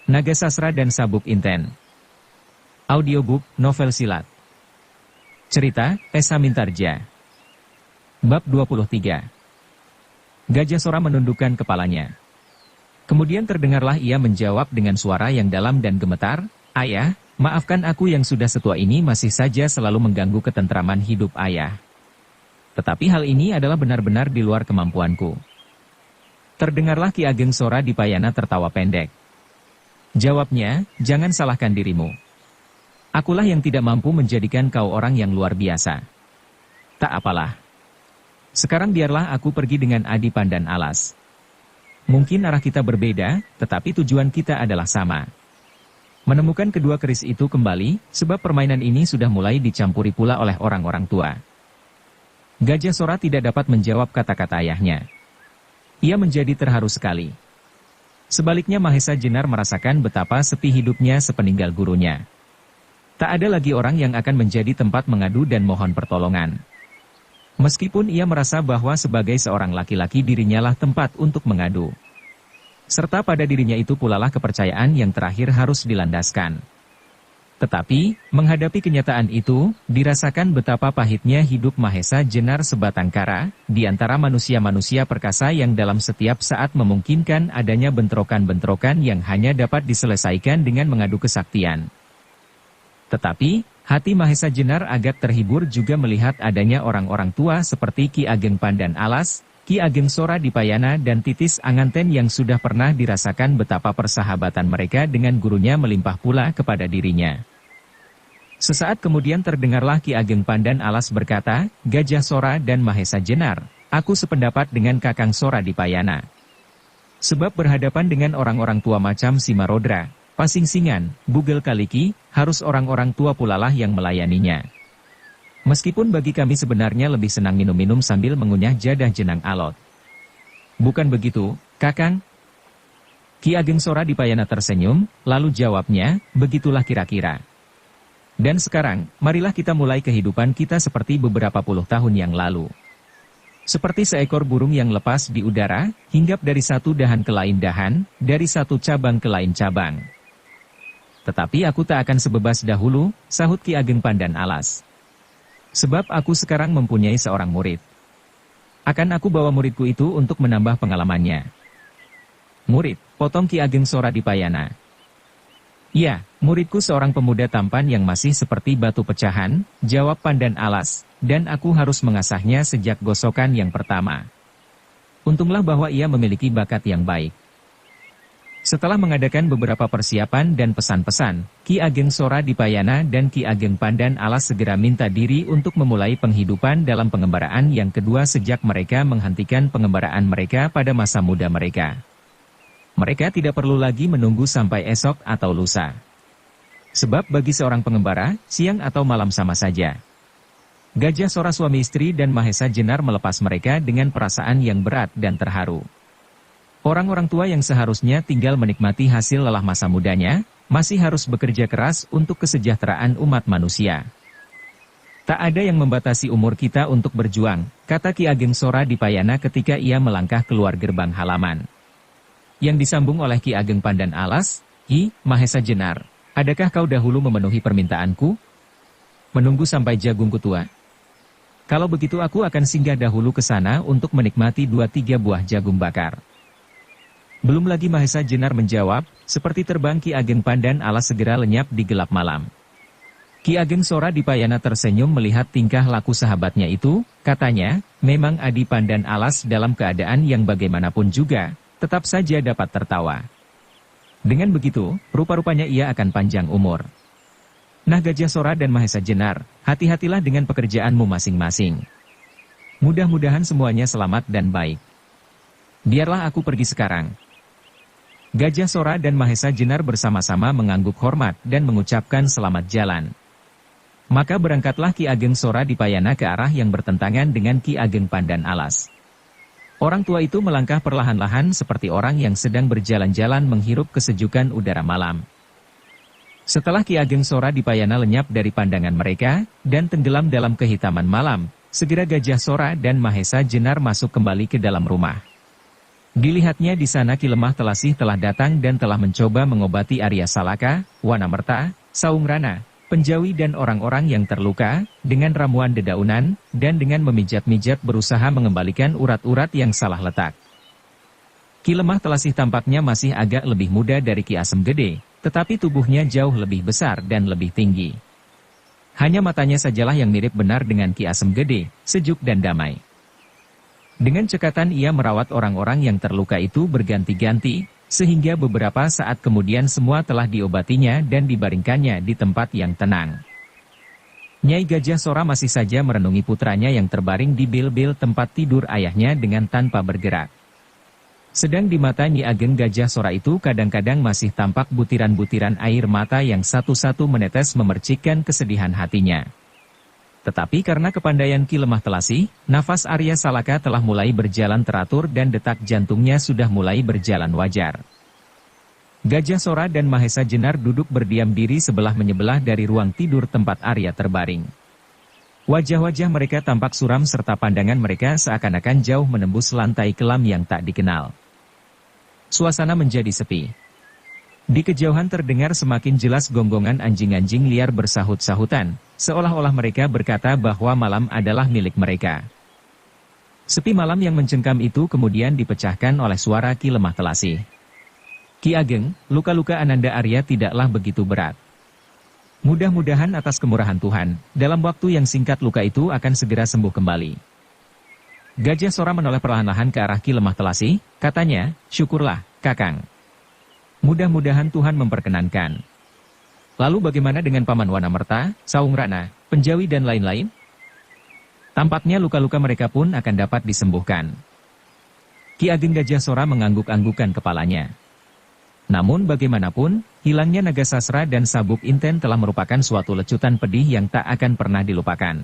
Naga Sastra dan Sabuk Inten. Audiobook, novel silat. Cerita, Esa Mintarja. Bab 23. Gajah Sora menundukkan kepalanya. Kemudian terdengarlah ia menjawab dengan suara yang dalam dan gemetar, "Ayah, maafkan aku yang sudah setua ini masih saja selalu mengganggu ketentraman hidup ayah. Tetapi hal ini adalah benar-benar di luar kemampuanku." Terdengarlah Ki Ageng Sora Dipayana tertawa pendek. Jawabnya, "Jangan salahkan dirimu. Akulah yang tidak mampu menjadikan kau orang yang luar biasa. Tak apalah. Sekarang biarlah aku pergi dengan Adi Pandan Alas. Mungkin arah kita berbeda, tetapi tujuan kita adalah sama. Menemukan kedua keris itu kembali, sebab permainan ini sudah mulai dicampuri pula oleh orang-orang tua." Gajah Sora tidak dapat menjawab kata-kata ayahnya. Ia menjadi terharu sekali. Sebaliknya Mahesa Jenar merasakan betapa sepi hidupnya sepeninggal gurunya. Tak ada lagi orang yang akan menjadi tempat mengadu dan mohon pertolongan. Meskipun ia merasa bahwa sebagai seorang laki-laki dirinya lah tempat untuk mengadu. Serta pada dirinya itu pula lah kepercayaan yang terakhir harus dilandaskan. Tetapi, menghadapi kenyataan itu, dirasakan betapa pahitnya hidup Mahesa Jenar sebatang kara, di antara manusia-manusia perkasa yang dalam setiap saat memungkinkan adanya bentrokan-bentrokan yang hanya dapat diselesaikan dengan mengadu kesaktian. Tetapi, hati Mahesa Jenar agak terhibur juga melihat adanya orang-orang tua seperti Ki Ageng Pandan Alas, Ki Ageng Sora Dipayana dan Titis Anganten yang sudah pernah dirasakan betapa persahabatan mereka dengan gurunya melimpah pula kepada dirinya. Sesaat kemudian terdengarlah Ki Ageng Pandan Alas berkata, "Gajah Sora dan Mahesa Jenar, aku sependapat dengan Kakang Sora Dipayana. Sebab berhadapan dengan orang-orang tua macam Simarodra, Pasingsingan, Bugel Kaliki, harus orang-orang tua pula lah yang melayaninya. Meskipun bagi kami sebenarnya lebih senang minum-minum sambil mengunyah jadah jenang alot." "Bukan begitu, Kakang?" Ki Ageng Sora Dipayana tersenyum, lalu jawabnya, "Begitulah kira-kira. Dan sekarang, marilah kita mulai kehidupan kita seperti beberapa puluh tahun yang lalu. Seperti seekor burung yang lepas di udara, hinggap dari satu dahan ke lain dahan, dari satu cabang ke lain cabang." "Tetapi aku tak akan sebebas dahulu," sahut Ki Ageng Pandan Alas. "Sebab aku sekarang mempunyai seorang murid. Akan aku bawa muridku itu untuk menambah pengalamannya." "Murid?" potong Ki Ageng Sora Dipayana. "Ya, muridku seorang pemuda tampan yang masih seperti batu pecahan," jawab Pandan Alas, "dan aku harus mengasahnya sejak gosokan yang pertama. Untunglah bahwa ia memiliki bakat yang baik." Setelah mengadakan beberapa persiapan dan pesan-pesan, Ki Ageng Sora Dipayana dan Ki Ageng Pandan Alas segera minta diri untuk memulai penghidupan dalam pengembaraan yang kedua sejak mereka menghentikan pengembaraan mereka pada masa muda mereka. Mereka tidak perlu lagi menunggu sampai esok atau lusa. Sebab bagi seorang pengembara, siang atau malam sama saja. Gajah Sora suami istri dan Mahesa Jenar melepas mereka dengan perasaan yang berat dan terharu. Orang-orang tua yang seharusnya tinggal menikmati hasil lelah masa mudanya, masih harus bekerja keras untuk kesejahteraan umat manusia. "Tak ada yang membatasi umur kita untuk berjuang," kata Ki Ageng Sora Dipayana ketika ia melangkah keluar gerbang halaman. Yang disambung oleh Ki Ageng Pandan Alas, "Hi, Mahesa Jenar, adakah kau dahulu memenuhi permintaanku? Menunggu sampai jagungku tua? Kalau begitu aku akan singgah dahulu ke sana untuk menikmati 2-3 buah jagung bakar." Belum lagi Mahesa Jenar menjawab, seperti terbang Ki Ageng Pandan Alas segera lenyap di gelap malam. Ki Ageng Sora Dipayana tersenyum melihat tingkah laku sahabatnya itu, katanya, "Memang Adi Pandan Alas dalam keadaan yang bagaimanapun juga, tetap saja dapat tertawa. Dengan begitu, rupa-rupanya ia akan panjang umur. Nah Gajah Sora dan Mahesa Jenar, hati-hatilah dengan pekerjaanmu masing-masing. Mudah-mudahan semuanya selamat dan baik. Biarlah aku pergi sekarang." Gajah Sora dan Mahesa Jenar bersama-sama mengangguk hormat dan mengucapkan selamat jalan. Maka berangkatlah Ki Ageng Sora Dipayana ke arah yang bertentangan dengan Ki Ageng Pandan Alas. Orang tua itu melangkah perlahan-lahan seperti orang yang sedang berjalan-jalan menghirup kesejukan udara malam. Setelah Ki Ageng Sora Dipayana lenyap dari pandangan mereka, dan tenggelam dalam kehitaman malam, segera Gajah Sora dan Mahesa Jenar masuk kembali ke dalam rumah. Dilihatnya di sana Ki Lemah Telasih telah datang dan telah mencoba mengobati Arya Salaka, Wanamerta, Saung Rana, Penjawi dan orang-orang yang terluka, dengan ramuan dedaunan, dan dengan memijat-mijat berusaha mengembalikan urat-urat yang salah letak. Ki Lemah Telasih tampaknya masih agak lebih muda dari Ki Asem Gede, tetapi tubuhnya jauh lebih besar dan lebih tinggi. Hanya matanya sajalah yang mirip benar dengan Ki Asem Gede, sejuk dan damai. Dengan cekatan ia merawat orang-orang yang terluka itu berganti-ganti, sehingga beberapa saat kemudian semua telah diobatinya dan dibaringkannya di tempat yang tenang. Nyai Gajah Sora masih saja merenungi putranya yang terbaring di bil-bil tempat tidur ayahnya dengan tanpa bergerak. Sedang di mata Nyi Ageng Gajah Sora itu kadang-kadang masih tampak butiran-butiran air mata yang satu-satu menetes memercikkan kesedihan hatinya. Tetapi karena kepandaian Ki Lemah Telasih, nafas Arya Salaka telah mulai berjalan teratur dan detak jantungnya sudah mulai berjalan wajar. Gajah Sora dan Mahesa Jenar duduk berdiam diri sebelah menyebelah dari ruang tidur tempat Arya terbaring. Wajah-wajah mereka tampak suram serta pandangan mereka seakan-akan jauh menembus lantai kelam yang tak dikenal. Suasana menjadi sepi. Di kejauhan terdengar semakin jelas gonggongan anjing-anjing liar bersahut-sahutan, seolah-olah mereka berkata bahwa malam adalah milik mereka. Sepi malam yang mencengkam itu kemudian dipecahkan oleh suara Ki Lemah Telasih. Ki Ageng, luka-luka Ananda Arya tidaklah begitu berat. Mudah-mudahan atas kemurahan Tuhan, dalam waktu yang singkat luka itu akan segera sembuh kembali. Gajah Sora menoleh perlahan-lahan ke arah Ki Lemah Telasih, katanya, syukurlah, Kakang. Mudah-mudahan Tuhan memperkenankan. Lalu bagaimana dengan Paman Wanamerta, Saung Rana, Penjawi dan lain-lain? Tampaknya luka-luka mereka pun akan dapat disembuhkan. Ki Ageng Gajah Sora mengangguk-anggukkan kepalanya. Namun bagaimanapun, hilangnya naga sasra dan sabuk inten telah merupakan suatu lecutan pedih yang tak akan pernah dilupakan.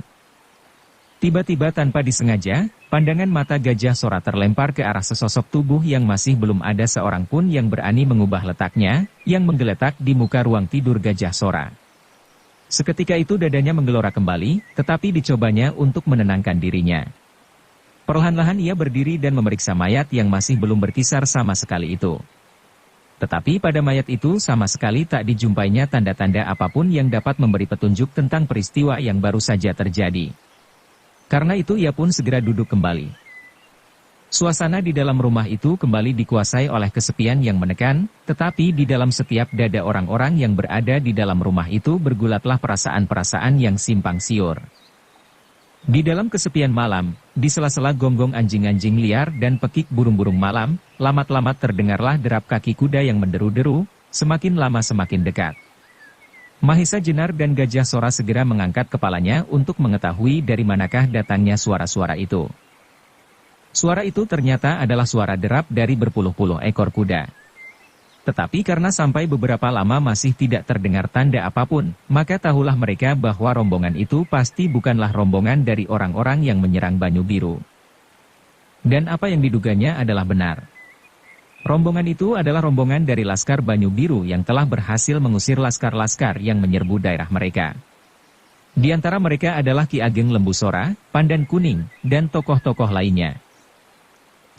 Tiba-tiba tanpa disengaja, pandangan mata Gajah Sora terlempar ke arah sesosok tubuh yang masih belum ada seorang pun yang berani mengubah letaknya, yang menggeletak di muka ruang tidur Gajah Sora. Seketika itu dadanya menggelora kembali, tetapi dicobanya untuk menenangkan dirinya. Perlahan-lahan ia berdiri dan memeriksa mayat yang masih belum berkisar sama sekali itu. Tetapi pada mayat itu sama sekali tak dijumpainya tanda-tanda apapun yang dapat memberi petunjuk tentang peristiwa yang baru saja terjadi. Karena itu ia pun segera duduk kembali. Suasana di dalam rumah itu kembali dikuasai oleh kesepian yang menekan, tetapi di dalam setiap dada orang-orang yang berada di dalam rumah itu bergulatlah perasaan-perasaan yang simpang siur. Di dalam kesepian malam, di sela-sela gonggong anjing-anjing liar dan pekik burung-burung malam, lamat-lamat terdengarlah derap kaki kuda yang menderu-deru, semakin lama semakin dekat. Mahesa Jenar dan Gajah Sora segera mengangkat kepalanya untuk mengetahui dari manakah datangnya suara-suara itu. Suara itu ternyata adalah suara derap dari berpuluh-puluh ekor kuda. Tetapi karena sampai beberapa lama masih tidak terdengar tanda apapun, maka tahulah mereka bahwa rombongan itu pasti bukanlah rombongan dari orang-orang yang menyerang Banyu Biru. Dan apa yang diduganya adalah benar. Rombongan itu adalah rombongan dari Laskar Banyu Biru yang telah berhasil mengusir laskar-laskar yang menyerbu daerah mereka. Di antara mereka adalah Ki Ageng Lembu Sora, Pandan Kuning, dan tokoh-tokoh lainnya.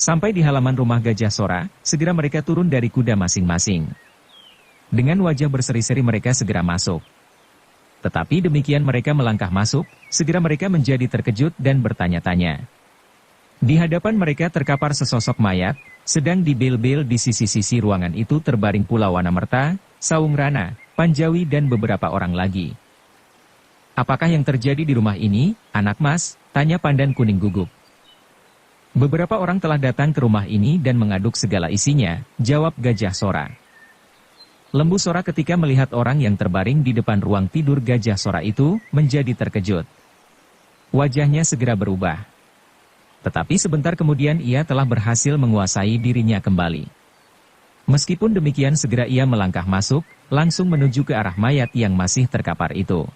Sampai di halaman rumah Gajah Sora, segera mereka turun dari kuda masing-masing. Dengan wajah berseri-seri mereka segera masuk. Tetapi demikian mereka melangkah masuk, segera mereka menjadi terkejut dan bertanya-tanya. Di hadapan mereka terkapar sesosok mayat, sedang di bil-bil di sisi-sisi ruangan itu terbaring pula Wanamerta, Saung Rana, Panjawi dan beberapa orang lagi. Apakah yang terjadi di rumah ini, anak mas? Tanya Pandan Kuning gugup. Beberapa orang telah datang ke rumah ini dan mengaduk segala isinya, jawab Gajah Sora. Lembu Sora ketika melihat orang yang terbaring di depan ruang tidur Gajah Sora itu, menjadi terkejut. Wajahnya segera berubah. Tetapi sebentar kemudian ia telah berhasil menguasai dirinya kembali. Meskipun demikian segera ia melangkah masuk, langsung menuju ke arah mayat yang masih terkapar itu.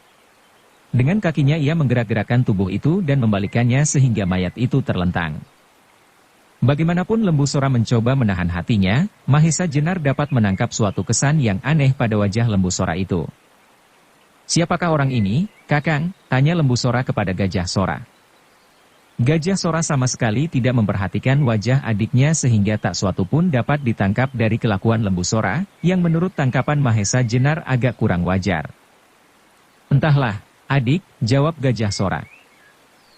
Dengan kakinya ia menggerak-gerakkan tubuh itu dan membalikannya sehingga mayat itu terlentang. Bagaimanapun Lembu Sora mencoba menahan hatinya, Mahesa Jenar dapat menangkap suatu kesan yang aneh pada wajah Lembu Sora itu. Siapakah orang ini, Kakang? Tanya Lembu Sora kepada Gajah Sora. Gajah Sora sama sekali tidak memperhatikan wajah adiknya sehingga tak suatu pun dapat ditangkap dari kelakuan Lembu Sora, yang menurut tangkapan Mahesa Jenar agak kurang wajar. Entahlah, adik, jawab Gajah Sora.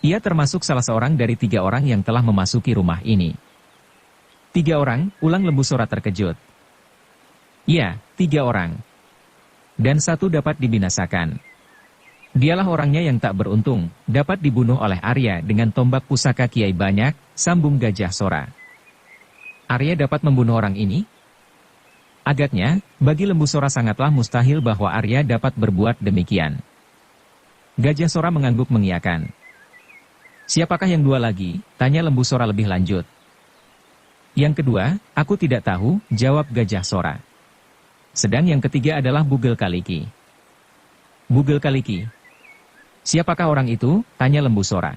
Ia termasuk salah seorang dari 3 orang yang telah memasuki rumah ini. 3 orang, ulang Lembu Sora terkejut. Ya, 3 orang. Dan 1 dapat dibinasakan. Dialah orangnya yang tak beruntung, dapat dibunuh oleh Arya dengan tombak pusaka Kiai Banyak, sambung Gajah Sora. Arya dapat membunuh orang ini? Agaknya, bagi Lembu Sora sangatlah mustahil bahwa Arya dapat berbuat demikian. Gajah Sora mengangguk mengiyakan. Siapakah yang 2 lagi? Tanya Lembu Sora lebih lanjut. Yang kedua, aku tidak tahu, jawab Gajah Sora. Sedang yang ketiga adalah Bugel Kaliki. Bugel Kaliki. Siapakah orang itu? Tanya Lembu Sora.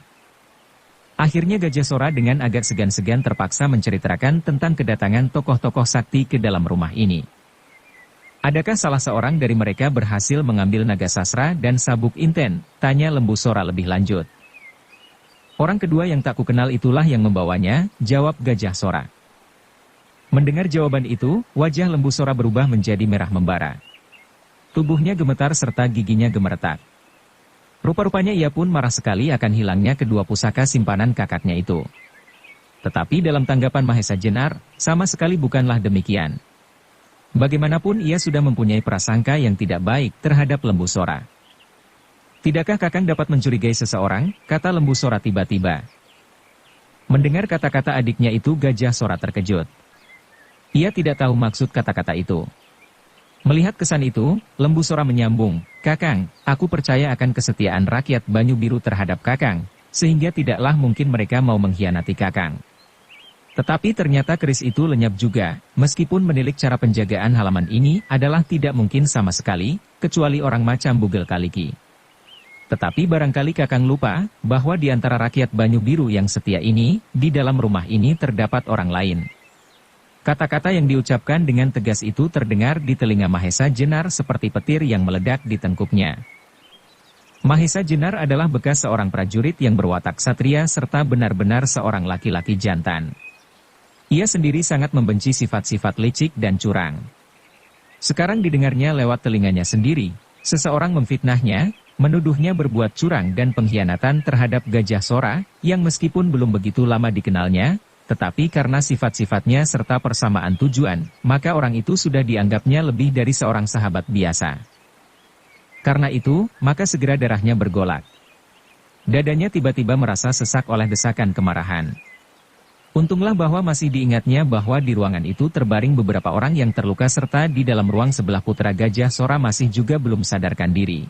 Akhirnya Gajah Sora dengan agak segan-segan terpaksa menceritakan tentang kedatangan tokoh-tokoh sakti ke dalam rumah ini. Adakah salah seorang dari mereka berhasil mengambil naga sasra dan sabuk inten? Tanya Lembu Sora lebih lanjut. Orang kedua yang tak kukenal itulah yang membawanya, jawab Gajah Sora. Mendengar jawaban itu, wajah Lembu Sora berubah menjadi merah membara. Tubuhnya gemetar serta giginya gemeretak. Rupa-rupanya ia pun marah sekali akan hilangnya kedua pusaka simpanan kakaknya itu. Tetapi dalam tanggapan Mahesa Jenar, sama sekali bukanlah demikian. Bagaimanapun ia sudah mempunyai prasangka yang tidak baik terhadap Lembu Sora. Tidakkah Kakang dapat mencurigai seseorang? Kata Lembu Sora tiba-tiba. Mendengar kata-kata adiknya itu Gajah Sora terkejut. Ia tidak tahu maksud kata-kata itu. Melihat kesan itu, Lembu Sora menyambung, Kakang, aku percaya akan kesetiaan rakyat Banyu Biru terhadap Kakang, sehingga tidaklah mungkin mereka mau mengkhianati Kakang. Tetapi ternyata keris itu lenyap juga, meskipun menilik cara penjagaan halaman ini adalah tidak mungkin sama sekali, kecuali orang macam Bugel Kaliki. Tetapi barangkali Kakang lupa, bahwa di antara rakyat Banyu Biru yang setia ini, di dalam rumah ini terdapat orang lain. Kata-kata yang diucapkan dengan tegas itu terdengar di telinga Mahesa Jenar seperti petir yang meledak di tengkuknya. Mahesa Jenar adalah bekas seorang prajurit yang berwatak satria serta benar-benar seorang laki-laki jantan. Ia sendiri sangat membenci sifat-sifat licik dan curang. Sekarang didengarnya lewat telinganya sendiri, seseorang memfitnahnya, menuduhnya berbuat curang dan pengkhianatan terhadap Gajah Sora, yang meskipun belum begitu lama dikenalnya, tetapi karena sifat-sifatnya serta persamaan tujuan, maka orang itu sudah dianggapnya lebih dari seorang sahabat biasa. Karena itu, maka segera darahnya bergolak. Dadanya tiba-tiba merasa sesak oleh desakan kemarahan. Untunglah bahwa masih diingatnya bahwa di ruangan itu terbaring beberapa orang yang terluka serta di dalam ruang sebelah putra Gajah Sora masih juga belum sadarkan diri.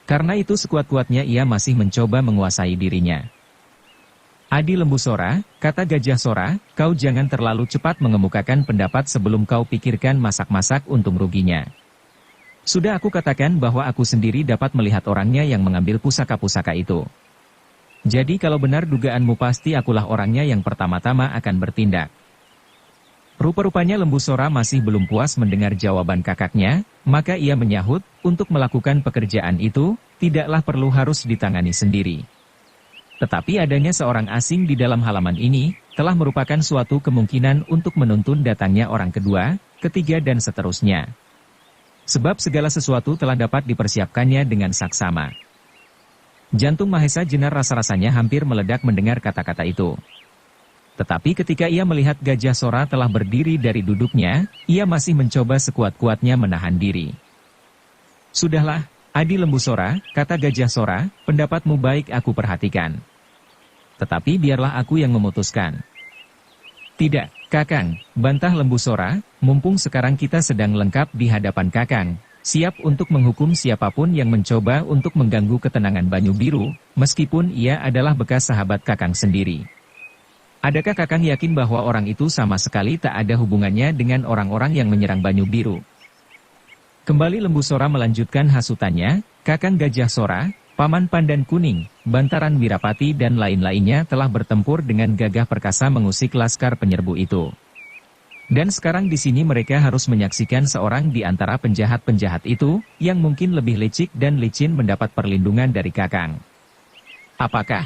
Karena itu sekuat-kuatnya ia masih mencoba menguasai dirinya. Adi Lembu Sora, kata Gajah Sora, kau jangan terlalu cepat mengemukakan pendapat sebelum kau pikirkan masak-masak untung ruginya. Sudah aku katakan bahwa aku sendiri dapat melihat orangnya yang mengambil pusaka-pusaka itu. Jadi kalau benar dugaanmu pasti akulah orangnya yang pertama-tama akan bertindak. Rupa-rupanya Lembu Sora masih belum puas mendengar jawaban kakaknya, maka ia menyahut, untuk melakukan pekerjaan itu, tidaklah perlu harus ditangani sendiri. Tetapi adanya seorang asing di dalam halaman ini, telah merupakan suatu kemungkinan untuk menuntun datangnya orang kedua, ketiga dan seterusnya. Sebab segala sesuatu telah dapat dipersiapkannya dengan saksama. Jantung Mahesa Jenar rasa-rasanya hampir meledak mendengar kata-kata itu. Tetapi ketika ia melihat Gajah Sora telah berdiri dari duduknya, ia masih mencoba sekuat-kuatnya menahan diri. Sudahlah, Adi Lembu Sora, kata Gajah Sora, pendapatmu baik aku perhatikan. Tetapi biarlah aku yang memutuskan. Tidak, Kakang, bantah Lembu Sora, mumpung sekarang kita sedang lengkap di hadapan Kakang, siap untuk menghukum siapapun yang mencoba untuk mengganggu ketenangan Banyu Biru, meskipun ia adalah bekas sahabat Kakang sendiri. Adakah Kakang yakin bahwa orang itu sama sekali tak ada hubungannya dengan orang-orang yang menyerang Banyu Biru? Kembali Lembu Sora melanjutkan hasutannya, Kakang Gajah Sora, Paman Pandan Kuning, Bantaran Wirapati dan lain-lainnya telah bertempur dengan gagah perkasa mengusik laskar penyerbu itu. Dan sekarang di sini mereka harus menyaksikan seorang di antara penjahat-penjahat itu, yang mungkin lebih licik dan licin mendapat perlindungan dari Kakang. Apakah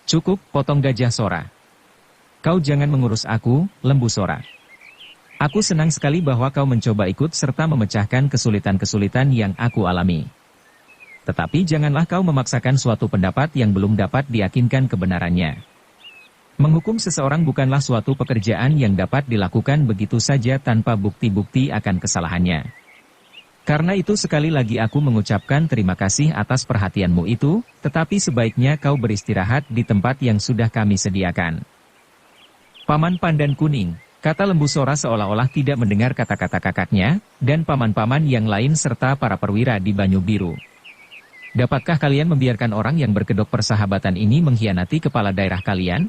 Cukup, potong Gajah Sora. Kau jangan mengurus aku, Lembu Sora. Aku senang sekali bahwa kau mencoba ikut serta memecahkan kesulitan-kesulitan yang aku alami. Tetapi janganlah kau memaksakan suatu pendapat yang belum dapat diyakinkan kebenarannya. Menghukum seseorang bukanlah suatu pekerjaan yang dapat dilakukan begitu saja tanpa bukti-bukti akan kesalahannya. Karena itu sekali lagi aku mengucapkan terima kasih atas perhatianmu itu, tetapi sebaiknya kau beristirahat di tempat yang sudah kami sediakan. Paman Pandan Kuning, kata Lembu Sora seolah-olah tidak mendengar kata-kata kakaknya, dan paman-paman yang lain serta para perwira di Banyu Biru. Dapatkah kalian membiarkan orang yang berkedok persahabatan ini mengkhianati kepala daerah kalian?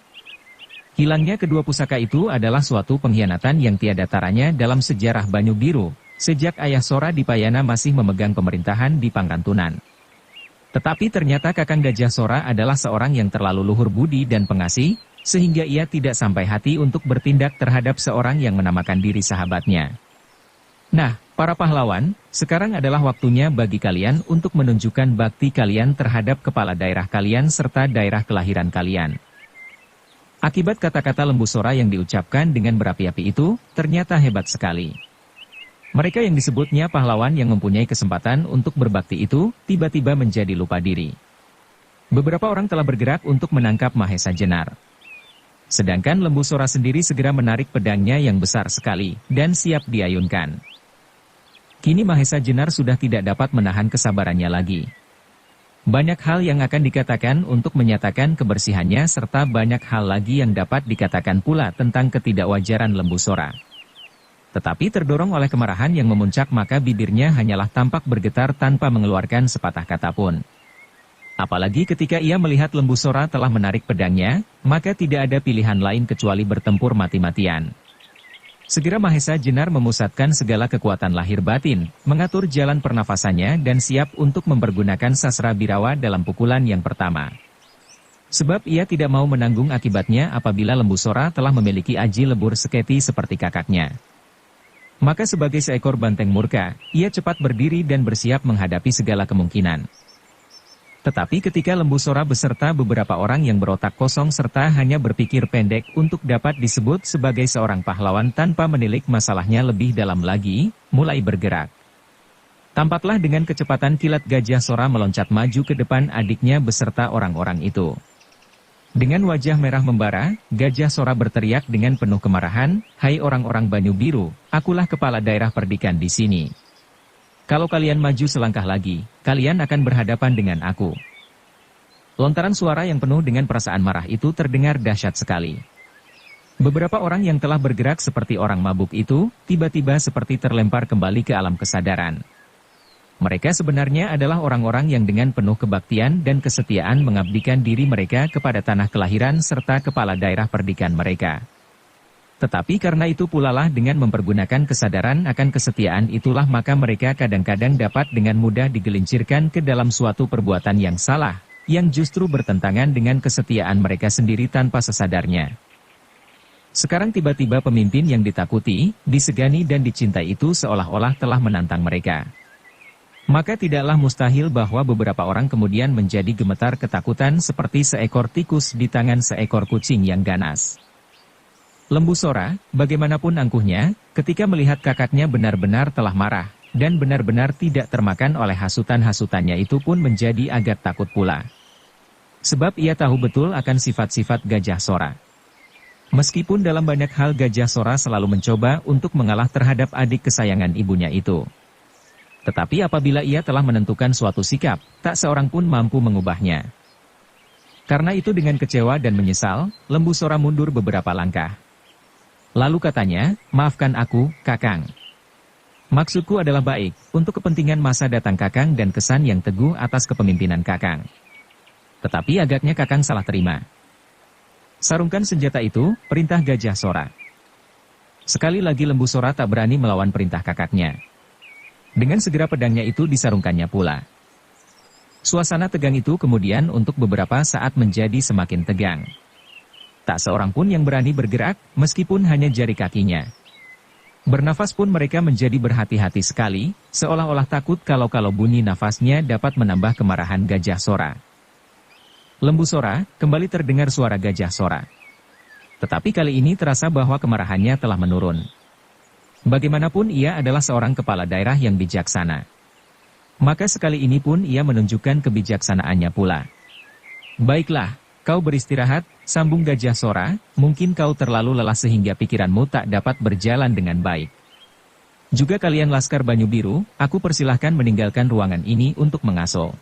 Hilangnya kedua pusaka itu adalah suatu pengkhianatan yang tiada taranya dalam sejarah Banyu Biru, sejak ayah Sora Dipayana masih memegang pemerintahan di Pangrantunan. Tetapi ternyata Kakang Gajah Sora adalah seorang yang terlalu luhur budi dan pengasih, sehingga ia tidak sampai hati untuk bertindak terhadap seorang yang menamakan diri sahabatnya. Nah, para pahlawan, sekarang adalah waktunya bagi kalian untuk menunjukkan bakti kalian terhadap kepala daerah kalian serta daerah kelahiran kalian. Akibat kata-kata Lembu Sora yang diucapkan dengan berapi-api itu, ternyata hebat sekali. Mereka yang disebutnya pahlawan yang mempunyai kesempatan untuk berbakti itu, tiba-tiba menjadi lupa diri. Beberapa orang telah bergerak untuk menangkap Mahesa Jenar. Sedangkan Lembu Sora sendiri segera menarik pedangnya yang besar sekali, dan siap diayunkan. Kini Mahesa Jenar sudah tidak dapat menahan kesabarannya lagi. Banyak hal yang akan dikatakan untuk menyatakan kebersihannya serta banyak hal lagi yang dapat dikatakan pula tentang ketidakwajaran Lembu Sora. Tetapi terdorong oleh kemarahan yang memuncak maka bibirnya hanyalah tampak bergetar tanpa mengeluarkan sepatah kata pun. Apalagi ketika ia melihat Lembu Sora telah menarik pedangnya, maka tidak ada pilihan lain kecuali bertempur mati-matian. Segera Mahesa Jenar memusatkan segala kekuatan lahir batin, mengatur jalan pernafasannya dan siap untuk mempergunakan sasra birawa dalam pukulan yang pertama. Sebab ia tidak mau menanggung akibatnya apabila Lembu Sora telah memiliki aji lebur seketi seperti kakaknya. Maka sebagai seekor banteng murka, ia cepat berdiri dan bersiap menghadapi segala kemungkinan. Tetapi ketika Lembu Sora beserta beberapa orang yang berotak kosong serta hanya berpikir pendek untuk dapat disebut sebagai seorang pahlawan tanpa menilik masalahnya lebih dalam lagi, mulai bergerak. Tampaklah dengan kecepatan kilat Gajah Sora meloncat maju ke depan adiknya beserta orang-orang itu. Dengan wajah merah membara, Gajah Sora berteriak dengan penuh kemarahan, "Hai orang-orang Banyu Biru, akulah kepala daerah perdikan di sini. Kalau kalian maju selangkah lagi, kalian akan berhadapan dengan aku." Lontaran suara yang penuh dengan perasaan marah itu terdengar dahsyat sekali. Beberapa orang yang telah bergerak seperti orang mabuk itu, tiba-tiba seperti terlempar kembali ke alam kesadaran. Mereka sebenarnya adalah orang-orang yang dengan penuh kebaktian dan kesetiaan mengabdikan diri mereka kepada tanah kelahiran serta kepala daerah perdikan mereka. Tetapi karena itu pula lah dengan mempergunakan kesadaran akan kesetiaan itulah maka mereka kadang-kadang dapat dengan mudah digelincirkan ke dalam suatu perbuatan yang salah, yang justru bertentangan dengan kesetiaan mereka sendiri tanpa sesadarnya. Sekarang tiba-tiba pemimpin yang ditakuti, disegani dan dicintai itu seolah-olah telah menantang mereka. Maka tidaklah mustahil bahwa beberapa orang kemudian menjadi gemetar ketakutan seperti seekor tikus di tangan seekor kucing yang ganas. Lembu Sora, bagaimanapun angkuhnya, ketika melihat kakaknya benar-benar telah marah, dan benar-benar tidak termakan oleh hasutan-hasutannya itu pun menjadi agak takut pula. Sebab ia tahu betul akan sifat-sifat Gajah Sora. Meskipun dalam banyak hal Gajah Sora selalu mencoba untuk mengalah terhadap adik kesayangan ibunya itu. Tetapi apabila ia telah menentukan suatu sikap, tak seorang pun mampu mengubahnya. Karena itu dengan kecewa dan menyesal, Lembu Sora mundur beberapa langkah. Lalu katanya, "Maafkan aku, Kakang. Maksudku adalah baik, untuk kepentingan masa datang Kakang dan kesan yang teguh atas kepemimpinan Kakang. Tetapi agaknya Kakang salah terima." Sarungkan senjata itu, perintah Gajah Sora. Sekali lagi Lembu Sora tak berani melawan perintah kakaknya. Dengan segera pedangnya itu disarungkannya pula. Suasana tegang itu kemudian untuk beberapa saat menjadi semakin tegang. Tak seorang pun yang berani bergerak, meskipun hanya jari kakinya. Bernafas pun mereka menjadi berhati-hati sekali, seolah-olah takut kalau bunyi nafasnya dapat menambah kemarahan Gajah Sora. Lembu Sora, kembali terdengar suara Gajah Sora. Tetapi kali ini terasa bahwa kemarahannya telah menurun. Bagaimanapun ia adalah seorang kepala daerah yang bijaksana. Maka sekali ini pun ia menunjukkan kebijaksanaannya pula. Baiklah, kau beristirahat, sambung Gajah Sora, mungkin kau terlalu lelah sehingga pikiranmu tak dapat berjalan dengan baik. Juga kalian Laskar Banyu Biru, aku persilahkan meninggalkan ruangan ini untuk mengaso.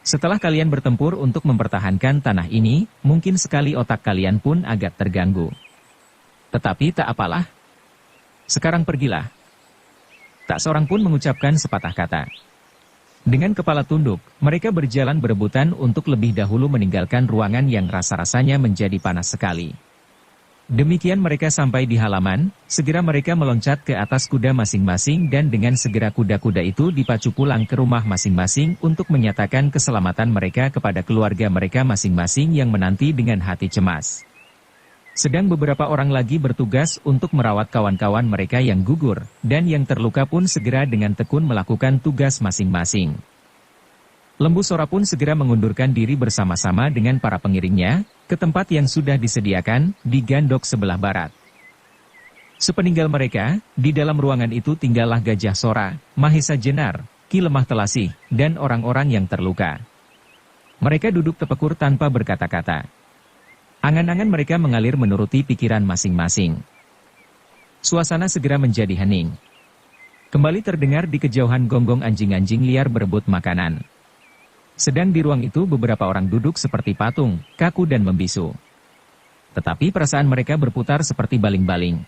Setelah kalian bertempur untuk mempertahankan tanah ini, mungkin sekali otak kalian pun agak terganggu. Tetapi tak apalah. Sekarang pergilah. Tak seorang pun mengucapkan sepatah kata. Dengan kepala tunduk, mereka berjalan berebutan untuk lebih dahulu meninggalkan ruangan yang rasa-rasanya menjadi panas sekali. Demikian mereka sampai di halaman, segera mereka meloncat ke atas kuda masing-masing dan dengan segera kuda-kuda itu dipacu pulang ke rumah masing-masing untuk menyatakan keselamatan mereka kepada keluarga mereka masing-masing yang menanti dengan hati cemas. Sedang beberapa orang lagi bertugas untuk merawat kawan-kawan mereka yang gugur, dan yang terluka pun segera dengan tekun melakukan tugas masing-masing. Lembu Sora pun segera mengundurkan diri bersama-sama dengan para pengiringnya, ke tempat yang sudah disediakan, di Gandok sebelah barat. Sepeninggal mereka, di dalam ruangan itu tinggallah Gajah Sora, Mahesa Jenar, Ki Lemah Telasih, dan orang-orang yang terluka. Mereka duduk tepekur tanpa berkata-kata. Angan-angan mereka mengalir menuruti pikiran masing-masing. Suasana segera menjadi hening. Kembali terdengar di kejauhan gonggong anjing-anjing liar berebut makanan. Sedang di ruang itu beberapa orang duduk seperti patung, kaku dan membisu. Tetapi perasaan mereka berputar seperti baling-baling.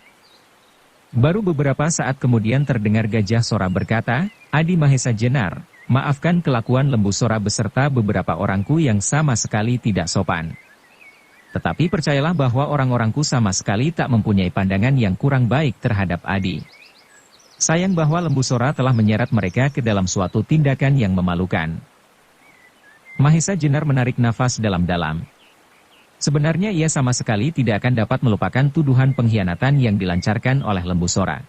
Baru beberapa saat kemudian terdengar Gajah Sora berkata, "Adi Mahesa Jenar, maafkan kelakuan Lembu Sora beserta beberapa orangku yang sama sekali tidak sopan. Tetapi percayalah bahwa orang-orangku sama sekali tak mempunyai pandangan yang kurang baik terhadap Adi. Sayang bahwa Lembu Sora telah menyeret mereka ke dalam suatu tindakan yang memalukan." Mahesa Jenar menarik nafas dalam-dalam. Sebenarnya ia sama sekali tidak akan dapat melupakan tuduhan pengkhianatan yang dilancarkan oleh Lembu Sora.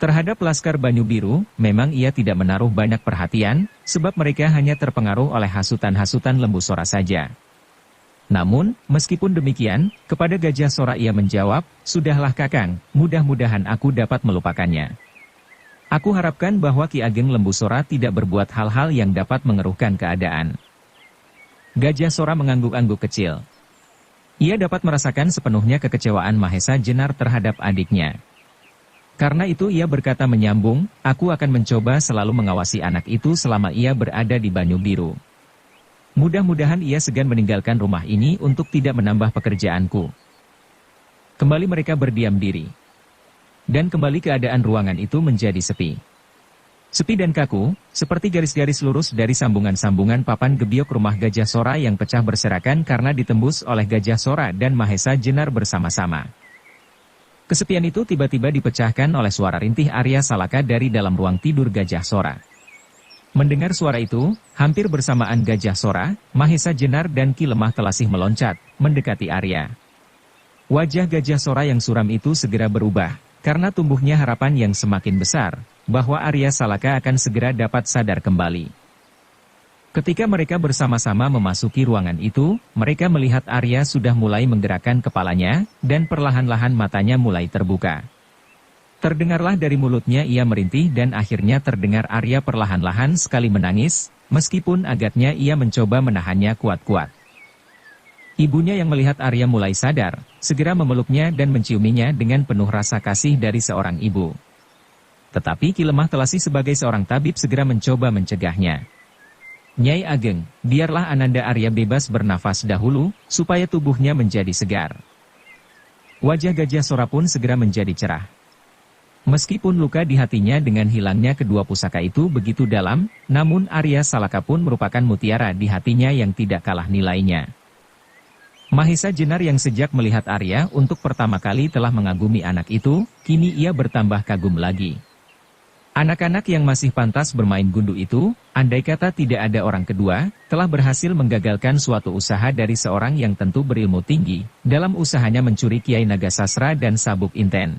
Terhadap Laskar Banyu Biru, memang ia tidak menaruh banyak perhatian, sebab mereka hanya terpengaruh oleh hasutan-hasutan Lembu Sora saja. Namun, meskipun demikian, kepada Gajah Sora ia menjawab, "Sudahlah Kakang, mudah-mudahan aku dapat melupakannya. Aku harapkan bahwa Ki Ageng Lembu Sora tidak berbuat hal-hal yang dapat mengeruhkan keadaan." Gajah Sora mengangguk-angguk kecil. Ia dapat merasakan sepenuhnya kekecewaan Mahesa Jenar terhadap adiknya. Karena itu ia berkata menyambung, "Aku akan mencoba selalu mengawasi anak itu selama ia berada di Banyu Biru. Mudah-mudahan ia segan meninggalkan rumah ini untuk tidak menambah pekerjaanku." Kembali mereka berdiam diri. Dan kembali keadaan ruangan itu menjadi sepi. Sepi dan kaku, seperti garis-garis lurus dari sambungan-sambungan papan gebyok rumah Gajah Sora yang pecah berserakan karena ditembus oleh Gajah Sora dan Mahesa Jenar bersama-sama. Kesepian itu tiba-tiba dipecahkan oleh suara rintih Arya Salaka dari dalam ruang tidur Gajah Sora. Mendengar suara itu, hampir bersamaan Gajah Sora, Mahesa Jenar dan Ki Lemah Telasih meloncat, mendekati Arya. Wajah Gajah Sora yang suram itu segera berubah, karena tumbuhnya harapan yang semakin besar, bahwa Arya Salaka akan segera dapat sadar kembali. Ketika mereka bersama-sama memasuki ruangan itu, mereka melihat Arya sudah mulai menggerakkan kepalanya, dan perlahan-lahan matanya mulai terbuka. Terdengarlah dari mulutnya ia merintih dan akhirnya terdengar Arya perlahan-lahan sekali menangis, meskipun agaknya ia mencoba menahannya kuat-kuat. Ibunya yang melihat Arya mulai sadar, segera memeluknya dan menciuminya dengan penuh rasa kasih dari seorang ibu. Tetapi Ki Lemah Telasih sebagai seorang tabib segera mencoba mencegahnya. "Nyai Ageng, biarlah Ananda Arya bebas bernafas dahulu, supaya tubuhnya menjadi segar." Wajah Gajah Sora pun segera menjadi cerah. Meskipun luka di hatinya dengan hilangnya kedua pusaka itu begitu dalam, namun Arya Salaka pun merupakan mutiara di hatinya yang tidak kalah nilainya. Mahesa Jenar yang sejak melihat Arya untuk pertama kali telah mengagumi anak itu, kini ia bertambah kagum lagi. Anak-anak yang masih pantas bermain gundu itu, andai kata tidak ada orang kedua, telah berhasil menggagalkan suatu usaha dari seorang yang tentu berilmu tinggi, dalam usahanya mencuri Kiai Nagasasra dan Sabuk Inten.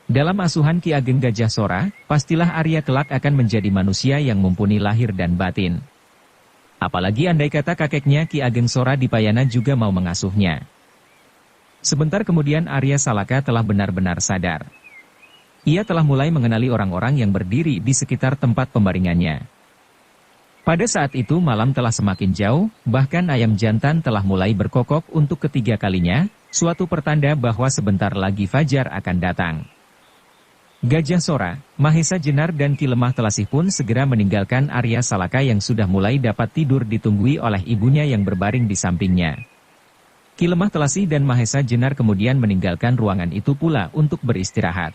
Dalam asuhan Ki Ageng Gajah Sora, pastilah Arya kelak akan menjadi manusia yang mumpuni lahir dan batin. Apalagi andai kata kakeknya Ki Ageng Sora Dipayana juga mau mengasuhnya. Sebentar kemudian Arya Salaka telah benar-benar sadar. Ia telah mulai mengenali orang-orang yang berdiri di sekitar tempat pembaringannya. Pada saat itu malam telah semakin jauh, bahkan ayam jantan telah mulai berkokok untuk ketiga kalinya, suatu pertanda bahwa sebentar lagi fajar akan datang. Gajah Sora, Mahesa Jenar dan Ki Lemah Telasih pun segera meninggalkan Arya Salaka yang sudah mulai dapat tidur ditunggui oleh ibunya yang berbaring di sampingnya. Ki Lemah Telasih dan Mahesa Jenar kemudian meninggalkan ruangan itu pula untuk beristirahat.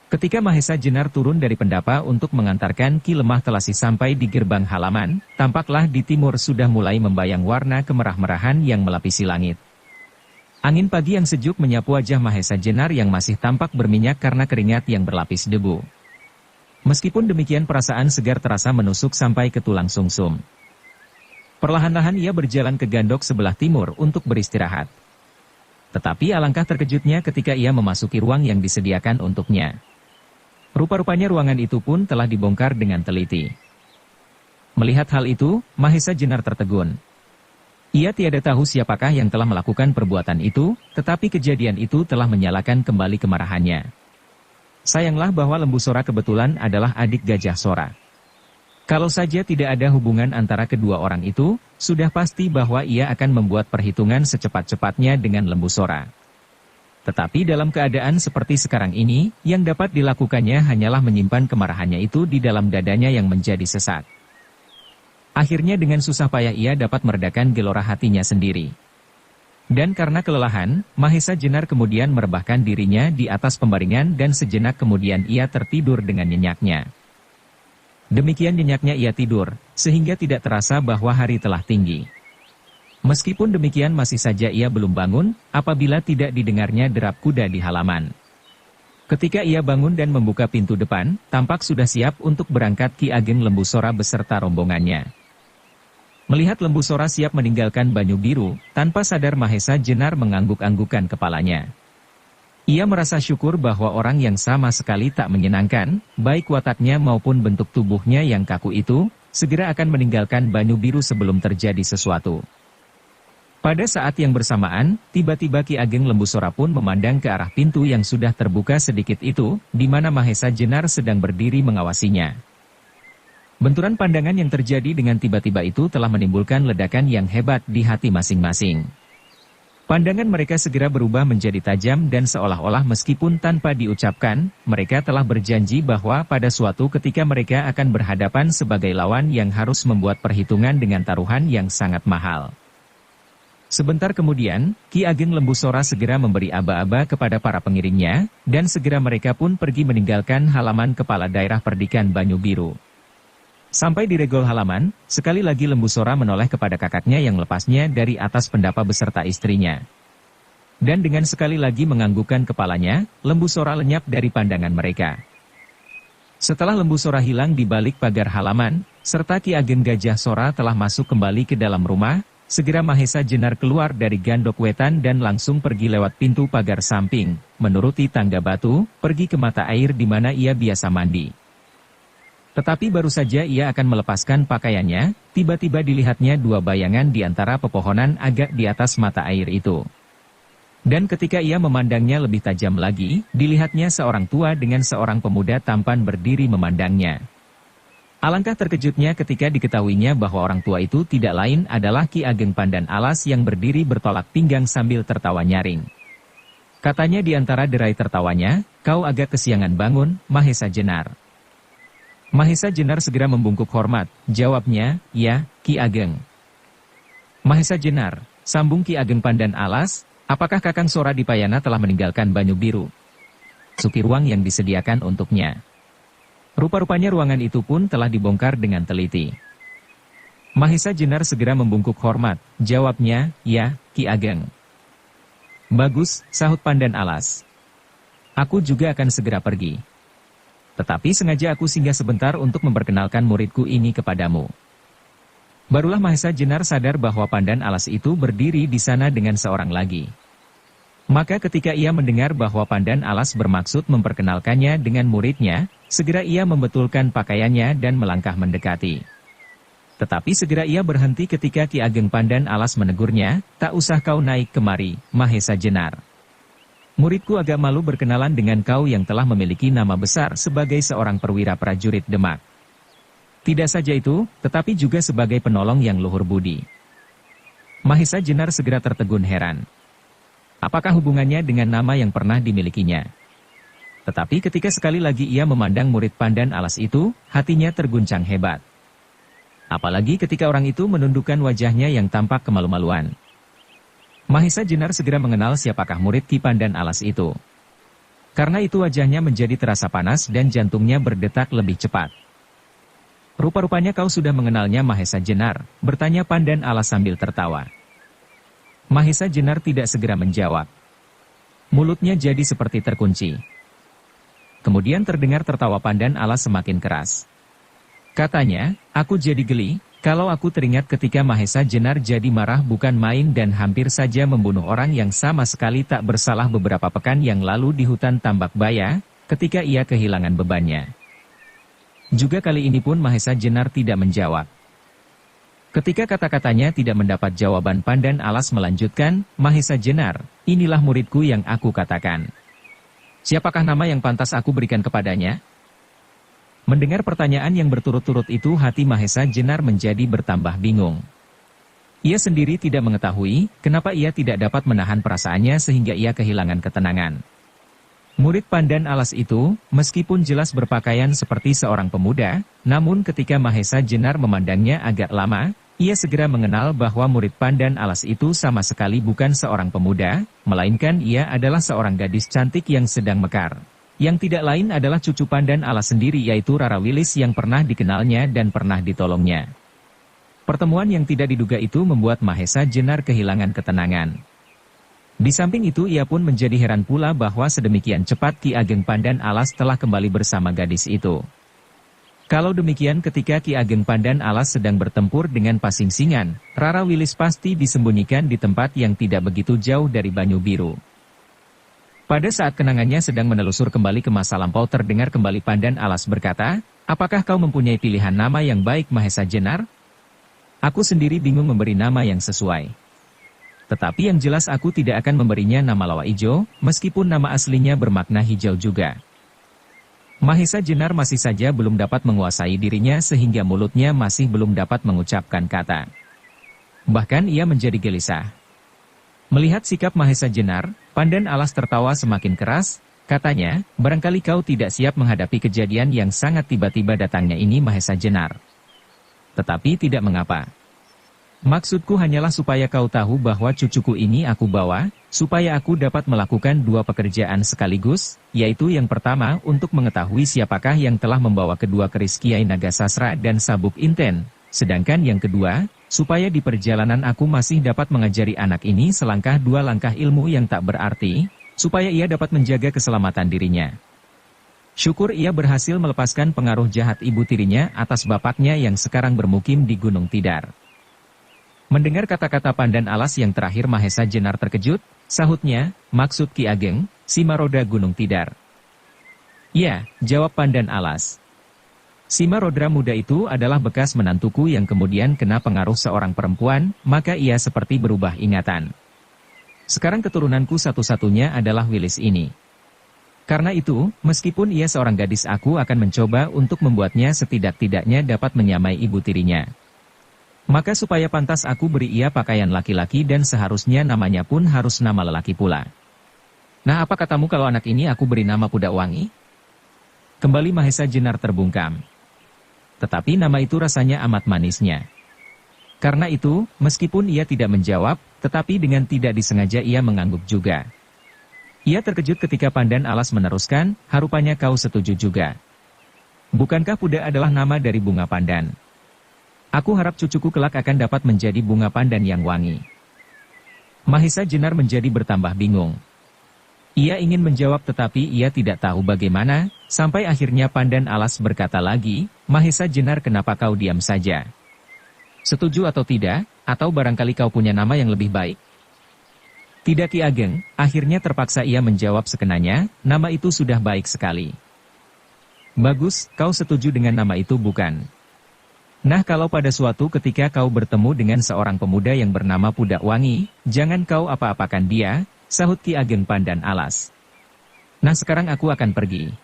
Ketika Mahesa Jenar turun dari pendapa untuk mengantarkan Ki Lemah Telasih sampai di gerbang halaman, tampaklah di timur sudah mulai membayang warna kemerah-merahan yang melapisi langit. Angin pagi yang sejuk menyapu wajah Mahesa Jenar yang masih tampak berminyak karena keringat yang berlapis debu. Meskipun demikian perasaan segar terasa menusuk sampai ke tulang sumsum. Perlahan-lahan ia berjalan ke gandok sebelah timur untuk beristirahat. Tetapi alangkah terkejutnya ketika ia memasuki ruang yang disediakan untuknya. Rupa-rupanya ruangan itu pun telah dibongkar dengan teliti. Melihat hal itu, Mahesa Jenar tertegun. Ia tiada tahu siapakah yang telah melakukan perbuatan itu, tetapi kejadian itu telah menyalakan kembali kemarahannya. Sayanglah bahwa Lembu Sora kebetulan adalah adik Gajah Sora. Kalau saja tidak ada hubungan antara kedua orang itu, sudah pasti bahwa ia akan membuat perhitungan secepat-cepatnya dengan Lembu Sora. Tetapi dalam keadaan seperti sekarang ini, yang dapat dilakukannya hanyalah menyimpan kemarahannya itu di dalam dadanya yang menjadi sesak. Akhirnya dengan susah payah ia dapat meredakan gelora hatinya sendiri. Dan karena kelelahan, Mahesa Jenar kemudian merebahkan dirinya di atas pembaringan dan sejenak kemudian ia tertidur dengan nyenyaknya. Demikian nyenyaknya ia tidur, sehingga tidak terasa bahwa hari telah tinggi. Meskipun demikian masih saja ia belum bangun, apabila tidak didengarnya derap kuda di halaman. Ketika ia bangun dan membuka pintu depan, tampak sudah siap untuk berangkat Ki Ageng Lembu Sora beserta rombongannya. Melihat Lembu Sora siap meninggalkan Banyu Biru, tanpa sadar Mahesa Jenar mengangguk-anggukan kepalanya. Ia merasa syukur bahwa orang yang sama sekali tak menyenangkan, baik wataknya maupun bentuk tubuhnya yang kaku itu, segera akan meninggalkan Banyu Biru sebelum terjadi sesuatu. Pada saat yang bersamaan, tiba-tiba Ki Ageng Lembu Sora pun memandang ke arah pintu yang sudah terbuka sedikit itu, di mana Mahesa Jenar sedang berdiri mengawasinya. Benturan pandangan yang terjadi dengan tiba-tiba itu telah menimbulkan ledakan yang hebat di hati masing-masing. Pandangan mereka segera berubah menjadi tajam dan seolah-olah meskipun tanpa diucapkan, mereka telah berjanji bahwa pada suatu ketika mereka akan berhadapan sebagai lawan yang harus membuat perhitungan dengan taruhan yang sangat mahal. Sebentar kemudian, Ki Ageng Lembu Sora segera memberi aba-aba kepada para pengiringnya, dan segera mereka pun pergi meninggalkan halaman kepala daerah Perdikan Banyu Biru. Sampai di regol halaman, sekali lagi Lembu Sora menoleh kepada kakaknya yang melepasnya dari atas pendapa beserta istrinya. Dan dengan sekali lagi menganggukkan kepalanya, Lembu Sora lenyap dari pandangan mereka. Setelah Lembu Sora hilang di balik pagar halaman, serta Ki Ageng Gajah Sora telah masuk kembali ke dalam rumah, segera Mahesa Jenar keluar dari gandok wetan dan langsung pergi lewat pintu pagar samping, menuruti tangga batu, pergi ke mata air di mana ia biasa mandi. Tetapi baru saja ia akan melepaskan pakaiannya, tiba-tiba dilihatnya dua bayangan di antara pepohonan agak di atas mata air itu. Dan ketika ia memandangnya lebih tajam lagi, dilihatnya seorang tua dengan seorang pemuda tampan berdiri memandangnya. Alangkah terkejutnya ketika diketahuinya bahwa orang tua itu tidak lain adalah Ki Ageng Pandan Alas yang berdiri bertolak pinggang sambil tertawa nyaring. Katanya di antara derai tertawanya, "Kau agak kesiangan bangun, Mahesa Jenar." Mahesa Jenar segera membungkuk hormat, jawabnya, "Ya, Ki Ageng." "Mahesa Jenar," sambung Ki Ageng Pandan Alas, "apakah Kakang Sora Dipayana telah meninggalkan Banyu Biru?" Suki ruang yang disediakan untuknya. Rupa-rupanya ruangan itu pun telah dibongkar dengan teliti. Mahesa Jenar segera membungkuk hormat, jawabnya, "Ya, Ki Ageng." "Bagus," sahut Pandan Alas. "Aku juga akan segera pergi. Tetapi sengaja aku singgah sebentar untuk memperkenalkan muridku ini kepadamu." Barulah Mahesa Jenar sadar bahwa Pandan Alas itu berdiri di sana dengan seorang lagi. Maka ketika ia mendengar bahwa Pandan Alas bermaksud memperkenalkannya dengan muridnya, segera ia membetulkan pakaiannya dan melangkah mendekati. Tetapi segera ia berhenti ketika Ki Ageng Pandan Alas menegurnya, "Tak usah kau naik kemari, Mahesa Jenar. Muridku agak malu berkenalan dengan kau yang telah memiliki nama besar sebagai seorang perwira prajurit Demak. Tidak saja itu, tetapi juga sebagai penolong yang luhur budi." Mahesa Jenar segera tertegun heran. Apakah hubungannya dengan nama yang pernah dimilikinya? Tetapi ketika sekali lagi ia memandang murid Pandan Alas itu, hatinya terguncang hebat. Apalagi ketika orang itu menundukkan wajahnya yang tampak kemalu-maluan. Mahesa Jenar segera mengenal siapakah murid Ki Pandan Alas itu. Karena itu wajahnya menjadi terasa panas dan jantungnya berdetak lebih cepat. "Rupa-rupanya kau sudah mengenalnya, Mahesa Jenar," bertanya Pandan Alas sambil tertawa. Mahesa Jenar tidak segera menjawab. Mulutnya jadi seperti terkunci. Kemudian terdengar tertawa Pandan Alas semakin keras. Katanya, "Aku jadi geli, kalau aku teringat ketika Mahesa Jenar jadi marah bukan main dan hampir saja membunuh orang yang sama sekali tak bersalah beberapa pekan yang lalu di hutan Tambak Baya, ketika ia kehilangan bebannya." Juga kali ini pun Mahesa Jenar tidak menjawab. Ketika kata-katanya tidak mendapat jawaban, Pandan Alas melanjutkan, "Mahesa Jenar, inilah muridku yang aku katakan. Siapakah nama yang pantas aku berikan kepadanya?" Mendengar pertanyaan yang berturut-turut itu, hati Mahesa Jenar menjadi bertambah bingung. Ia sendiri tidak mengetahui kenapa ia tidak dapat menahan perasaannya sehingga ia kehilangan ketenangan. Murid Pandan Alas itu, meskipun jelas berpakaian seperti seorang pemuda, namun ketika Mahesa Jenar memandangnya agak lama, ia segera mengenal bahwa murid Pandan Alas itu sama sekali bukan seorang pemuda, melainkan ia adalah seorang gadis cantik yang sedang mekar. Yang tidak lain adalah cucu Pandan Alas sendiri, yaitu Rara Wilis yang pernah dikenalnya dan pernah ditolongnya. Pertemuan yang tidak diduga itu membuat Mahesa Jenar kehilangan ketenangan. Di samping itu ia pun menjadi heran pula bahwa sedemikian cepat Ki Ageng Pandan Alas telah kembali bersama gadis itu. Kalau demikian ketika Ki Ageng Pandan Alas sedang bertempur dengan Pasingsingan, Rara Wilis pasti disembunyikan di tempat yang tidak begitu jauh dari Banyu Biru. Pada saat kenangannya sedang menelusur kembali ke masa lampau, terdengar kembali Pandan Alas berkata, "Apakah kau mempunyai pilihan nama yang baik, Mahesa Jenar? Aku sendiri bingung memberi nama yang sesuai. Tetapi yang jelas aku tidak akan memberinya nama Lawa Ijo, meskipun nama aslinya bermakna hijau juga." Mahesa Jenar masih saja belum dapat menguasai dirinya sehingga mulutnya masih belum dapat mengucapkan kata. Bahkan ia menjadi gelisah. Melihat sikap Mahesa Jenar, Pandan Alas tertawa semakin keras, katanya, "Barangkali kau tidak siap menghadapi kejadian yang sangat tiba-tiba datangnya ini, Mahesa Jenar. Tetapi tidak mengapa. Maksudku hanyalah supaya kau tahu bahwa cucuku ini aku bawa, supaya aku dapat melakukan dua pekerjaan sekaligus, yaitu yang pertama untuk mengetahui siapakah yang telah membawa kedua keris Kiai Nagasasra dan Sabuk Inten, sedangkan yang kedua, supaya di perjalanan aku masih dapat mengajari anak ini selangkah dua langkah ilmu yang tak berarti, supaya ia dapat menjaga keselamatan dirinya. Syukur ia berhasil melepaskan pengaruh jahat ibu tirinya atas bapaknya yang sekarang bermukim di Gunung Tidar." Mendengar kata-kata Pandan Alas yang terakhir, Mahesa Jenar terkejut, sahutnya, "Maksud Ki Ageng, si Maroda Gunung Tidar?" "Ya," jawab Pandan Alas. "Si Marodra muda itu adalah bekas menantuku yang kemudian kena pengaruh seorang perempuan, maka ia seperti berubah ingatan. Sekarang keturunanku satu-satunya adalah Wilis ini. Karena itu, meskipun ia seorang gadis, aku akan mencoba untuk membuatnya setidak-tidaknya dapat menyamai ibu tirinya. Maka supaya pantas aku beri ia pakaian laki-laki dan seharusnya namanya pun harus nama lelaki pula. Nah, apa katamu kalau anak ini aku beri nama Pudak Wangi?" Kembali Mahesa Jenar terbungkam. Tetapi nama itu rasanya amat manisnya. Karena itu, meskipun ia tidak menjawab, tetapi dengan tidak disengaja ia mengangguk juga. Ia terkejut ketika Pandan Alas meneruskan, "Rupanya kau setuju juga. Bukankah Pudak adalah nama dari bunga pandan? Aku harap cucuku kelak akan dapat menjadi bunga pandan yang wangi." Mahesa Jenar menjadi bertambah bingung. Ia ingin menjawab tetapi ia tidak tahu bagaimana, sampai akhirnya Pandan Alas berkata lagi, "Mahesa Jenar, kenapa kau diam saja? Setuju atau tidak, atau barangkali kau punya nama yang lebih baik?" "Tidak, Ki Ageng," akhirnya terpaksa ia menjawab sekenanya, "nama itu sudah baik sekali." "Bagus, kau setuju dengan nama itu bukan? Nah kalau pada suatu ketika kau bertemu dengan seorang pemuda yang bernama Pudak Wangi, jangan kau apa-apakan dia, sahut Ki Ageng Pandan Alas. Nah sekarang aku akan pergi.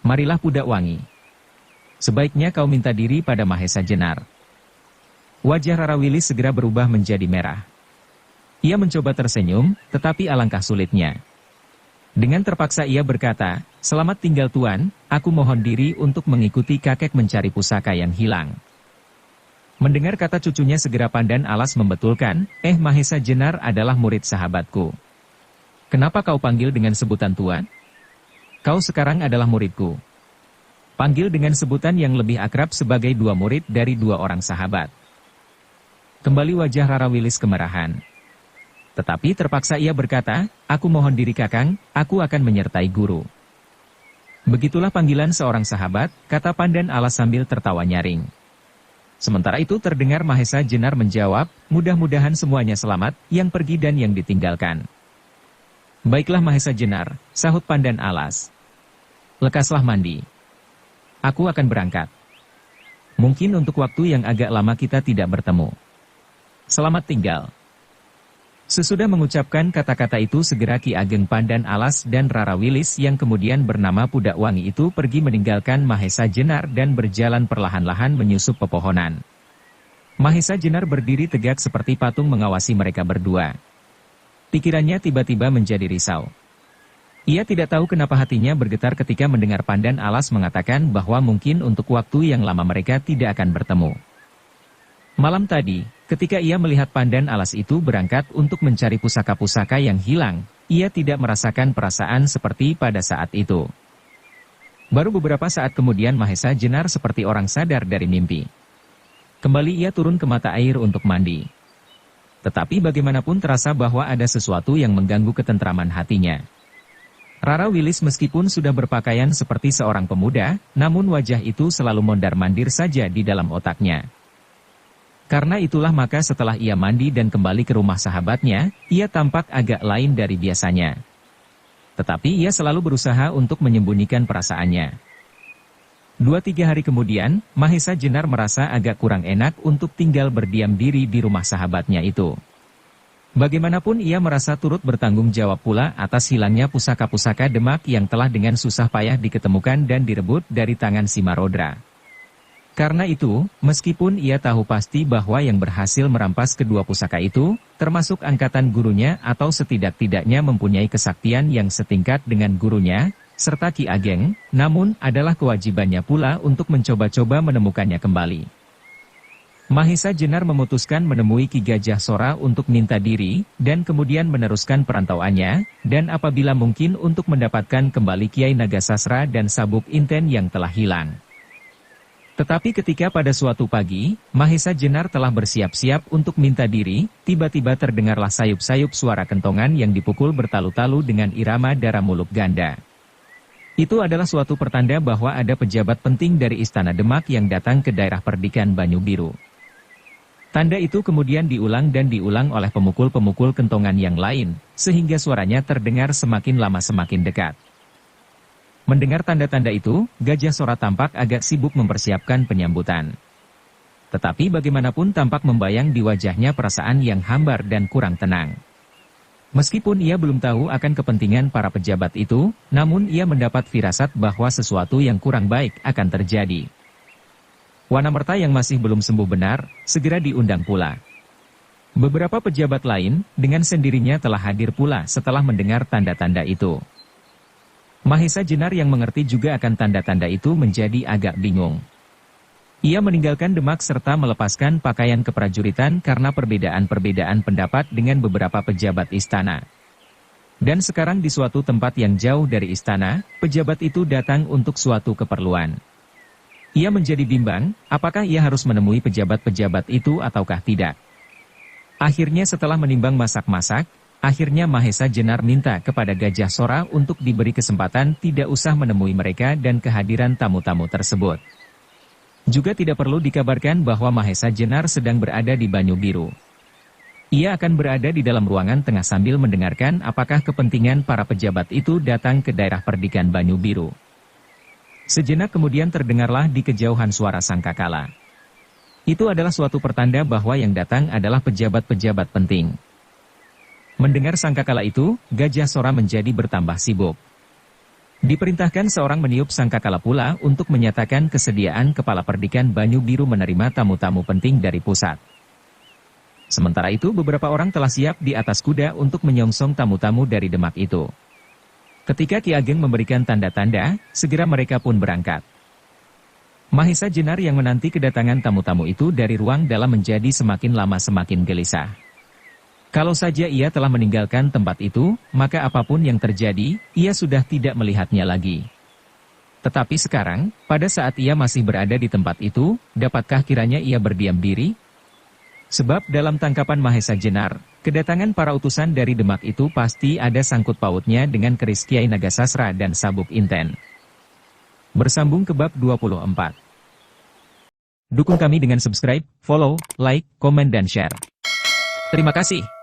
Marilah Pudak Wangi. Sebaiknya kau minta diri pada Mahesa Jenar. Wajah Rara Wilis segera berubah menjadi merah. Ia mencoba tersenyum, tetapi alangkah sulitnya. Dengan terpaksa ia berkata, "Selamat tinggal Tuan, aku mohon diri untuk mengikuti kakek mencari pusaka yang hilang." Mendengar kata cucunya segera Pandan Alas membetulkan, Mahesa Jenar adalah murid sahabatku. Kenapa kau panggil dengan sebutan Tuan? Kau sekarang adalah muridku. Panggil dengan sebutan yang lebih akrab sebagai dua murid dari dua orang sahabat. Kembali wajah Rara Wilis kemerahan. Tetapi terpaksa ia berkata, "Aku mohon diri Kakang, aku akan menyertai guru." Begitulah panggilan seorang sahabat, kata Pandan Alas sambil tertawa nyaring. Sementara itu terdengar Mahesa Jenar menjawab, "Mudah-mudahan semuanya selamat, yang pergi dan yang ditinggalkan." "Baiklah Mahesa Jenar," sahut Pandan Alas. "Lekaslah mandi. Aku akan berangkat. Mungkin untuk waktu yang agak lama kita tidak bertemu. Selamat tinggal." Sesudah mengucapkan kata-kata itu segera Ki Ageng Pandan Alas dan Rara Wilis yang kemudian bernama Pudak Wangi itu pergi meninggalkan Mahesa Jenar dan berjalan perlahan-lahan menyusup pepohonan. Mahesa Jenar berdiri tegak seperti patung mengawasi mereka berdua. Pikirannya tiba-tiba menjadi risau. Ia tidak tahu kenapa hatinya bergetar ketika mendengar Pandan Alas mengatakan bahwa mungkin untuk waktu yang lama mereka tidak akan bertemu. Malam tadi, ketika ia melihat Pandan Alas itu berangkat untuk mencari pusaka-pusaka yang hilang, ia tidak merasakan perasaan seperti pada saat itu. Baru beberapa saat kemudian Mahesa Jenar seperti orang sadar dari mimpi. Kembali ia turun ke mata air untuk mandi. Tetapi bagaimanapun terasa bahwa ada sesuatu yang mengganggu ketentraman hatinya. Rara Wilis meskipun sudah berpakaian seperti seorang pemuda, namun wajah itu selalu mondar-mandir saja di dalam otaknya. Karena itulah maka setelah ia mandi dan kembali ke rumah sahabatnya, ia tampak agak lain dari biasanya. Tetapi ia selalu berusaha untuk menyembunyikan perasaannya. 2-3 hari kemudian, Mahesa Jenar merasa agak kurang enak untuk tinggal berdiam diri di rumah sahabatnya itu. Bagaimanapun ia merasa turut bertanggung jawab pula atas hilangnya pusaka-pusaka Demak yang telah dengan susah payah diketemukan dan direbut dari tangan si Marodra. Karena itu, meskipun ia tahu pasti bahwa yang berhasil merampas kedua pusaka itu, termasuk angkatan gurunya atau setidak-tidaknya mempunyai kesaktian yang setingkat dengan gurunya, serta Ki Ageng, namun adalah kewajibannya pula untuk mencoba-coba menemukannya kembali. Mahesa Jenar memutuskan menemui Ki Gajah Sora untuk minta diri, dan kemudian meneruskan perantauannya, dan apabila mungkin untuk mendapatkan kembali Kiai Nagasasra dan Sabuk Inten yang telah hilang. Tetapi ketika pada suatu pagi, Mahesa Jenar telah bersiap-siap untuk minta diri, tiba-tiba terdengarlah sayup-sayup suara kentongan yang dipukul bertalu-talu dengan irama dara muluk ganda. Itu adalah suatu pertanda bahwa ada pejabat penting dari Istana Demak yang datang ke daerah perdikan Banyu Biru. Tanda itu kemudian diulang dan diulang oleh pemukul-pemukul kentongan yang lain, sehingga suaranya terdengar semakin lama semakin dekat. Mendengar tanda-tanda itu, Gajah Sora tampak agak sibuk mempersiapkan penyambutan. Tetapi bagaimanapun tampak membayang di wajahnya perasaan yang hambar dan kurang tenang. Meskipun ia belum tahu akan kepentingan para pejabat itu, namun ia mendapat firasat bahwa sesuatu yang kurang baik akan terjadi. Wanamerta yang masih belum sembuh benar, segera diundang pula. Beberapa pejabat lain, dengan sendirinya telah hadir pula setelah mendengar tanda-tanda itu. Mahesa Jenar yang mengerti juga akan tanda-tanda itu menjadi agak bingung. Ia meninggalkan Demak serta melepaskan pakaian keprajuritan karena perbedaan-perbedaan pendapat dengan beberapa pejabat istana. Dan sekarang di suatu tempat yang jauh dari istana, pejabat itu datang untuk suatu keperluan. Ia menjadi bimbang, apakah ia harus menemui pejabat-pejabat itu ataukah tidak. Akhirnya setelah menimbang masak-masak, akhirnya Mahesa Jenar minta kepada Gajah Sora untuk diberi kesempatan tidak usah menemui mereka dan kehadiran tamu-tamu tersebut. Juga tidak perlu dikabarkan bahwa Mahesa Jenar sedang berada di Banyu Biru. Ia akan berada di dalam ruangan tengah sambil mendengarkan apakah kepentingan para pejabat itu datang ke daerah perdikan Banyu Biru. Sejenak kemudian terdengarlah di kejauhan suara sangkakala. Itu adalah suatu pertanda bahwa yang datang adalah pejabat-pejabat penting. Mendengar sangkakala itu, Gajah Sora menjadi bertambah sibuk. Diperintahkan seorang meniup sangkakala pula untuk menyatakan kesediaan Kepala Perdikan Banyu Biru menerima tamu-tamu penting dari pusat. Sementara itu beberapa orang telah siap di atas kuda untuk menyongsong tamu-tamu dari Demak itu. Ketika Ki Ageng memberikan tanda-tanda, segera mereka pun berangkat. Mahesa Jenar yang menanti kedatangan tamu-tamu itu dari ruang dalam menjadi semakin lama semakin gelisah. Kalau saja ia telah meninggalkan tempat itu, maka apapun yang terjadi, ia sudah tidak melihatnya lagi. Tetapi sekarang, pada saat ia masih berada di tempat itu, dapatkah kiranya ia berdiam diri? Sebab dalam tangkapan Mahesa Jenar, kedatangan para utusan dari Demak itu pasti ada sangkut pautnya dengan keris Kiai Nagasasra dan Sabuk Inten. Bersambung ke bab 24. Dukung kami dengan subscribe, follow, like, komen dan share. Terima kasih.